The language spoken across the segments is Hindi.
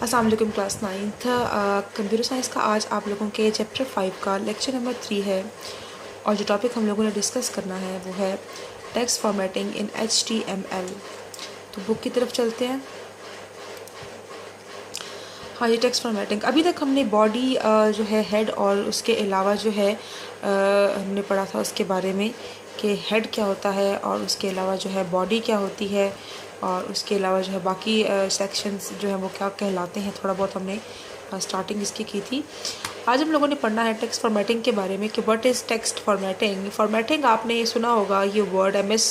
अस्सलाम वालेकुम क्लास 9th कंप्यूटर साइंस का आज आप लोगों के चैप्टर 5 का लेक्चर नंबर 3 है और जो टॉपिक हम लोगों ने डिस्कस करना है वो है टेक्स्ट फॉर्मेटिंग इन HTML। तो बुक की तरफ चलते हैं। हाँ, ये टेक्स्ट फॉर्मेटिंग अभी तक हमने बॉडी जो है हेड और उसके अलावा जो है हमने पढ़ा था उसके बारे में कि हेड क्या होता है और उसके अलावा जो है बॉडी क्या होती है और उसके अलावा जो है बाकी सेक्शंस जो है वो क्या कहलाते हैं। थोड़ा बहुत हमने स्टार्टिंग इसकी की थी। आज हम लोगों ने पढ़ना है टेक्स्ट फॉर्मेटिंग के बारे में कि what is text formatting. Formatting आपने सुना होगा ये वर्ड MS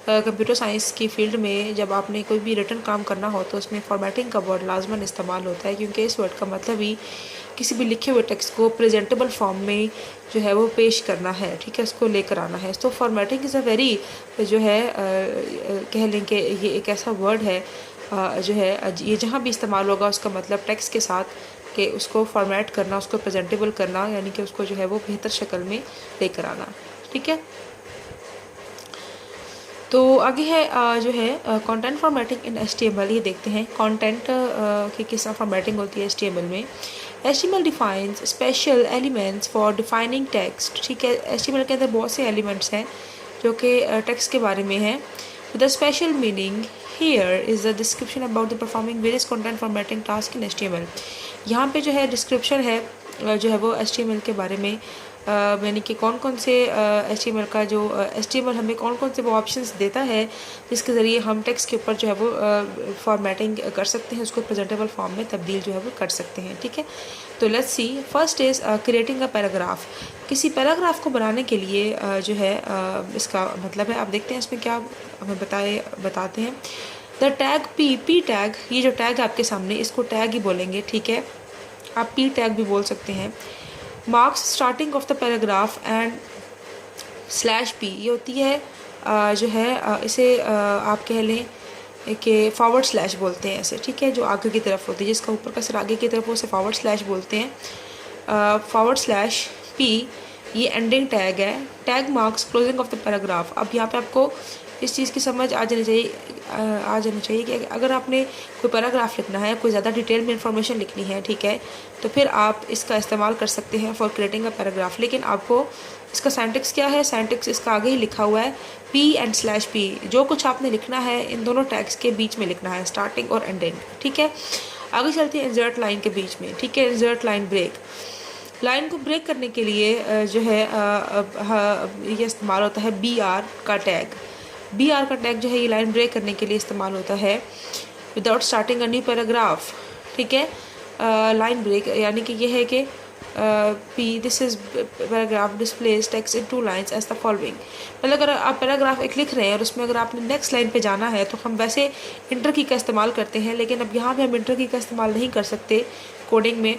कंप्यूटर साइंस की फील्ड में जब आपने कोई भी रिटन काम करना हो तो उसमें फॉर्मेटिंग का वर्ड लाजमन इस्तेमाल होता है, क्योंकि इस वर्ड का मतलब ही किसी भी लिखे हुए टेक्स्ट को प्रेजेंटेबल फॉर्म में जो है वो पेश करना है, ठीक है, उसको लेकर आना है। तो फॉर्मेटिंग इज़ अ वेरी जो है कह लें कि ये एक ऐसा वर्ड है जो है ये जहाँ भी इस्तेमाल होगा उसका मतलब टेक्स्ट के साथ कि उसको फॉर्मेट करना, उसको प्रेजेंटेबल करना, यानी कि उसको जो है वो बेहतर शक्ल में लेकर आना, ठीक है। तो आगे है जो है कंटेंट फॉर्मेटिंग इन HTML। ये देखते हैं कंटेंट की किस तरह फॉर्मेटिंग होती है HTML में। HTML defines special elements for defining text, ठीक है। HTML के अंदर बहुत से एलिमेंट्स हैं जो कि टेक्स्ट के बारे में हैं। With a special meaning here is the description about the performing various content formatting task in HTML। यहाँ पे जो है डिस्क्रिप्शन है जो है वो HTML के बारे में, यानी कि कौन कौन से HTML का जो HTML हमें कौन कौन से वो ऑप्शंस देता है जिसके ज़रिए हम टेक्स्ट के ऊपर जो है वो फॉर्मेटिंग कर सकते हैं, उसको प्रेजेंटेबल फॉर्म में तब्दील जो है वो कर सकते हैं, ठीक है। तो let's see, first is creating a paragraph. किसी पैराग्राफ को बनाने के लिए जो है इसका मतलब है, आप देखते हैं इसमें क्या हमें बताते हैं। द टैग पी टैग, ये जो टैग है आपके सामने इसको टैग ही बोलेंगे, ठीक है। आप P टैग भी बोल सकते हैं। Marks starting of the paragraph and /P, ये होती है जो है इसे आप कह लें कि फॉरवर्ड स्लैश बोलते हैं ऐसे, ठीक है, जो आगे की तरफ होती है, जिसका ऊपर का सर आगे की तरफ हो उसे फॉरवर्ड स्लैश बोलते हैं। /P ये एंडिंग टैग है। Tag marks closing of the paragraph. अब यहाँ पे आपको इस चीज़ की समझ आ जानी चाहिए कि अगर आपने कोई पैराग्राफ लिखना है, कोई ज़्यादा डिटेल में इंफॉर्मेशन लिखनी है, ठीक है, तो फिर आप इसका इस्तेमाल कर सकते हैं फॉर क्रिएटिंग अ पैराग्राफ। लेकिन आपको इसका सिंटैक्स क्या है, सिंटैक्स इसका आगे ही लिखा हुआ है P एंड /P। जो कुछ आपने लिखना है इन दोनों टैग्स के बीच में लिखना है, स्टार्टिंग और एंडिंग, ठीक है। आगे चलते हैं इंसर्ट लाइन के बीच में, ठीक है। इंसर्ट लाइन ब्रेक, लाइन को ब्रेक करने के लिए जो है ये इस्तेमाल होता है BR का टैग। BR का टैग जो है ये लाइन ब्रेक करने के लिए इस्तेमाल होता है without starting a new paragraph, ठीक है। लाइन ब्रेक यानी कि ये है कि P this is paragraph displays text in 2 lines as the following. मतलब अगर आप पैराग्राफ एक लिख रहे हैं और उसमें अगर आपने नेक्स्ट लाइन पे जाना है तो हम वैसे इंटर की का इस्तेमाल करते हैं, लेकिन अब यहाँ पे हम इंटर की का इस्तेमाल नहीं कर सकते। कोडिंग में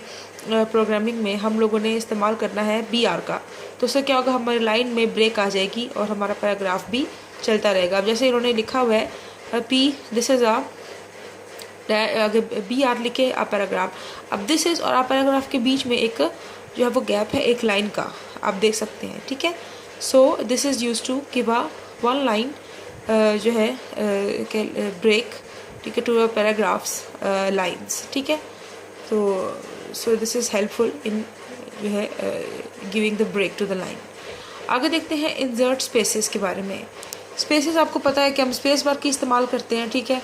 प्रोग्रामिंग में हम लोगों ने इस्तेमाल करना है BR का। तो उससे क्या होगा, हमारी लाइन में ब्रेक आ जाएगी और हमारा पैराग्राफ भी चलता रहेगा। अब जैसे इन्होंने लिखा हुआ है P दिस इज़ BR लिखे आप पैराग्राफ। अब दिस इज़ और आप पैराग्राफ के बीच में एक जो है वो गैप है एक लाइन का, आप देख सकते हैं, ठीक है। So this is use to give a 1 line जो है ब्रेक, ठीक है, टू पैराग्राफ्स लाइन्स, ठीक है। तो so this is helpful in जो है giving the break to the line. आगे देखते हैं इंसर्ट स्पेसेस के बारे में। स्पेसेस आपको पता है कि हम स्पेस बार की इस्तेमाल करते हैं, ठीक है।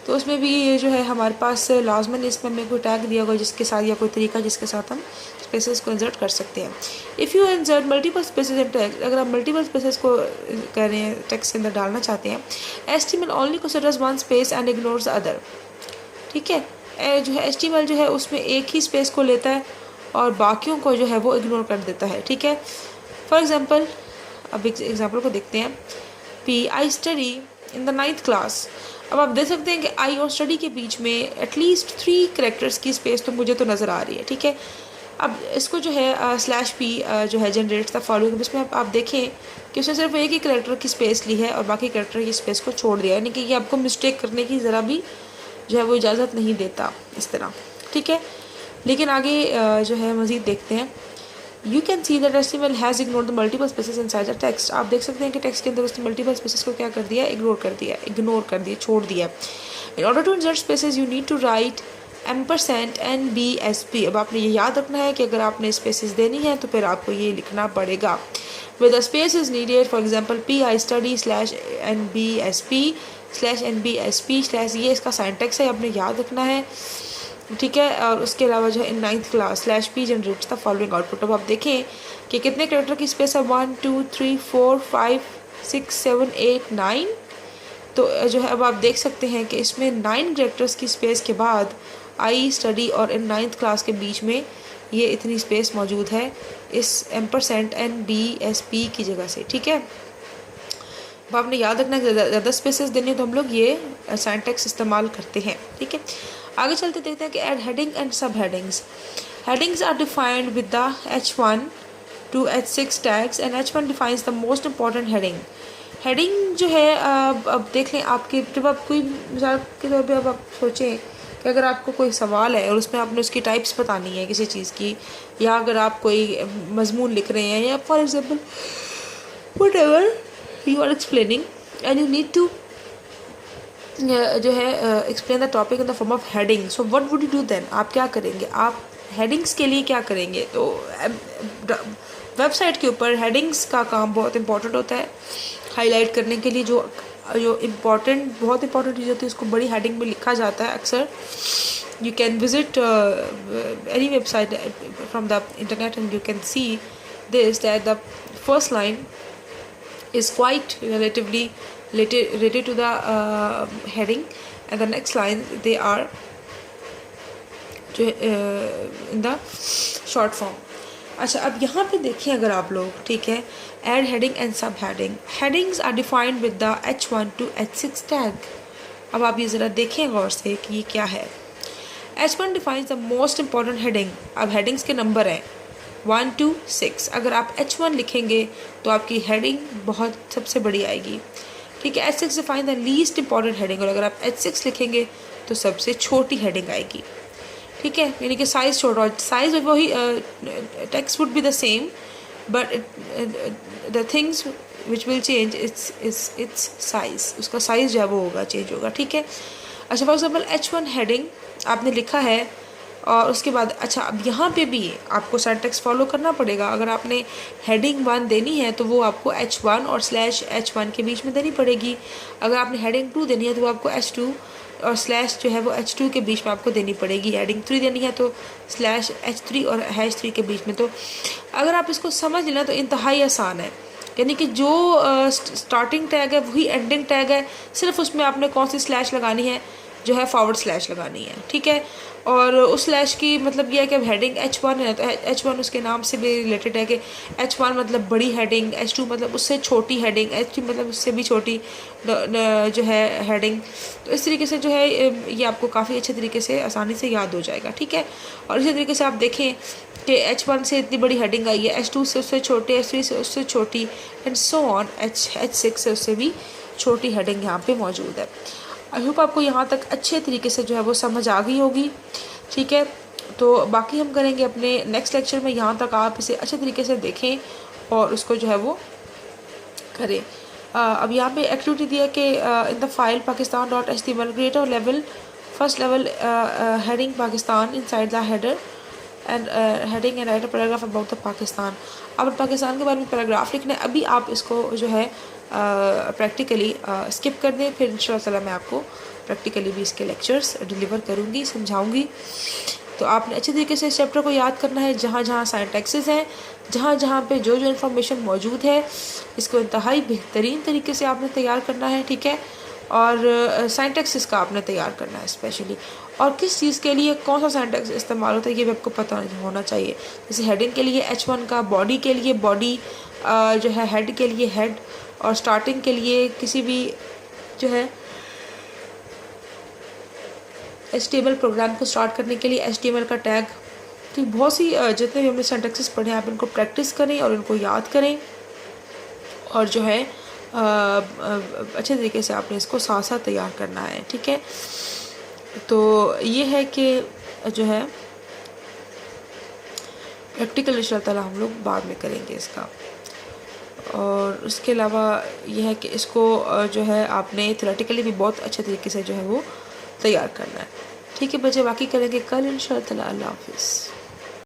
तो उसमें भी ये जो है हमारे पास लाजमन इसमें हमें कोई टैग दिया होगा जिसके साथ या कोई तरीका जिसके साथ हम स्पेसेस को इंसर्ट कर सकते हैं। If you insert multiple spaces in text, अगर आप मल्टीपल स्पेसेस को कर रहे हैं टेक्स्ट के अंदर डालना चाहते हैं, HTML only considers 1 space and ignores other, ठीक है। जो है HTML जो है उसमें एक ही स्पेस को लेता है और बाकियों को जो है वो इग्नोर कर देता है, ठीक है। फॉर एग्जाम्पल, अब एग्जाम्पल को देखते हैं। P I study in the 9th class. अब आप देख सकते हैं कि I और स्टडी के बीच में एटलीस्ट 3 कैरेक्टर्स की स्पेस तो मुझे तो नज़र आ रही है, ठीक है। अब इसको जो है /P जो है जनरेट्स द फॉलोइंग, इसमें आप देखें कि उसने सिर्फ एक ही कैरेक्टर की स्पेस ली है और बाकी कैरेक्टर की स्पेस को छोड़ दिया, यानी कि ये आपको मिस्टेक करने की ज़रा भी जो है वो इजाज़त नहीं देता इस तरह, ठीक है। लेकिन आगे जो है मज़ीद देखते हैं। You can see that HTML has ignored the multiple spaces inside the text। आप देख सकते हैं कि टेक्स्ट के अंदर उसने मल्टीपल स्पेसेस को क्या कर दिया, इग्नोर कर दिया, छोड़ दिया। In order to insert spaces you need to write ampersand NBSP। अब आपने ये याद रखना है कि अगर आपने स्पेसेस देनी है तो फिर आपको ये लिखना पड़ेगा। Where the space is needed, for example PI study /NBSP/NBSP/ ये इसका सिंटैक्स है, आपने याद रखना है, ठीक है। और उसके अलावा जो है इन 9th class /P generates the following output. अब आप देखें कि कितने कैरेक्टर की स्पेस है, 1 2 3 4 5 6 7 8 9। तो जो है अब आप देख सकते हैं कि इसमें 9 कैरेक्टर्स की स्पेस के बाद आई स्टडी और इन 9th क्लास के बीच में ये इतनी स्पेस मौजूद है इस एम्परसेंट NBSP की जगह से, ठीक है। अब आपने याद रखना है ज़्यादा स्पेसेस देने तो हम लोग ये सिंटैक्स इस्तेमाल करते हैं, ठीक है। आगे चलते देखते हैं कि add heading and sub headings. Headings are defined with the H1 to H6 tags and H1 defines the most important heading. Heading जो है अब देख लें, आपके जब आप कोई मिसाल के तौर पे अब आप सोचें कि अगर आपको कोई सवाल है और उसमें आपने उसकी टाइप्स बतानी है किसी चीज़ की, या अगर आप कोई मजमून लिख रहे हैं या for example whatever you are explaining and you need to जो है explain the topic in the form of heading, so what would you do then, आप क्या करेंगे, आप हेडिंग्स के लिए क्या करेंगे। तो वेबसाइट के ऊपर हेडिंग्स का काम बहुत इंपॉर्टेंट होता है हाईलाइट करने के लिए। जो इम्पॉर्टेंट बहुत इंपॉर्टेंट चीज़ होती है उसको बड़ी हेडिंग में लिखा जाता है अक्सर। You can visit any website from the internet and you can see this that the first line is quite relatively related to the heading and the next line they are in the short form। अच्छा, अब यहाँ पे देखिए अगर आप लोग, ठीक है, add heading and sub heading। headings are defined with the H1 to H6 tag। अब आप ये ज़रा देखें गौर से कि ये क्या है। H1 defines the most important heading। अब headings के नंबर हैं 1 to 6। अगर आप H1 लिखेंगे तो आपकी हेडिंग बहुत सबसे बड़ी आएगी, ठीक है। H6 define the least important heading, और अगर आप H6 लिखेंगे तो सबसे छोटी हेडिंग आएगी, ठीक है। यानी कि साइज़ छोटा, साइज़ वही text would be the same but the things which will change it's size, उसका साइज़ जो है वो होगा, चेंज होगा, ठीक है। अच्छा, फॉर एग्जाम्पल H1 हेडिंग आपने लिखा है और उसके बाद अच्छा अब यहाँ पे भी आपको सिंटैक्स फॉलो करना पड़ेगा। अगर आपने हेडिंग 1 देनी है तो वो आपको H1 और /H1 के बीच में देनी पड़ेगी। अगर आपने हेडिंग 2 देनी है तो वो आपको H2 और स्लैश जो है वो H2 के बीच में आपको देनी पड़ेगी। हेडिंग 3 देनी है तो /H3 और #3 के बीच में। तो अगर आप इसको समझ लेना तो इंतहाई आसान है, यानी कि जो स्टार्टिंग टैग है वही एंडिंग टैग है, सिर्फ उसमें आपने कौन सी स्लैश लगानी है, जो है फॉरवर्ड स्लैश लगानी है, ठीक है। और उस स्लैश की मतलब यह है कि अब हेडिंग H1 है तो H1 उसके नाम से भी रिलेटेड है कि H1 मतलब बड़ी हेडिंग, H2 मतलब उससे छोटी हेडिंग, H3 मतलब उससे भी छोटी जो है हेडिंग। तो इस तरीके से जो है ये आपको काफ़ी अच्छे तरीके से आसानी से याद हो जाएगा, ठीक है। और इसी तरीके से आप देखें कि H1 से इतनी बड़ी हेडिंग आई है, H2 से उससे छोटी, H3 से उससे छोटी एंड सो ऑन, H6 से उससे भी छोटी हेडिंग यहाँ पे मौजूद है। आई होप आपको यहाँ तक अच्छे तरीके से जो है वो समझ आ गई होगी, ठीक है। तो बाकी हम करेंगे अपने नेक्स्ट लेक्चर में, यहाँ तक आप इसे अच्छे तरीके से देखें और उसको जो है वो करें। अब यहाँ पे एक्टिविटी दिया कि in the file pakistan.html create a level first level heading Pakistan inside the header and heading and right a paragraph about the Pakistan. अब पाकिस्तान के बारे में पैराग्राफ लिखना है। अभी आप इसको जो है प्रैक्टिकली स्किप कर दें, फिर इंशाल्लाह मैं आपको प्रैक्टिकली भी इसके लेक्चर्स डिलीवर करूँगी, समझाऊँगी। तो आपने अच्छे तरीके से इस चैप्टर को याद करना है, जहाँ जहाँ सिंटैक्सेस हैं, जहाँ जहाँ पे जो जो इन्फॉर्मेशन मौजूद है, इसको इंतहाई बेहतरीन तरीके से आपने तैयार करना है, ठीक है। और सिंटैक्सेस का आपने तैयार करना है स्पेशली, और किस चीज़ के लिए कौन सा सिंटैक्स इस्तेमाल होता है ये भी आपको पता होना चाहिए। जैसे हेडिंग के लिए H1 का, बॉडी के लिए बॉडी जो है, हेड के लिए हेड, और स्टार्टिंग के लिए किसी भी जो है HTML प्रोग्राम को स्टार्ट करने के लिए HTML का टैग। तो बहुत सी जितने भी हमने सिंटैक्सेस पढ़े हैं आप इनको प्रैक्टिस करें और इनको याद करें, और जो है अच्छे तरीके से आपने इसको साथ साथ तैयार करना है, ठीक है। तो ये है कि जो है प्रैक्टिकल इंशाअल्लाह ताला हम लोग बाद में करेंगे इसका। और उसके अलावा यह है कि इसको जो है आपने थ्योरेटिकली भी बहुत अच्छे तरीके से जो है वो तैयार करना है। ठीक है बच्चे, बाकी करेंगे कल इंशाअल्लाह। अल्लाह हाफिज़।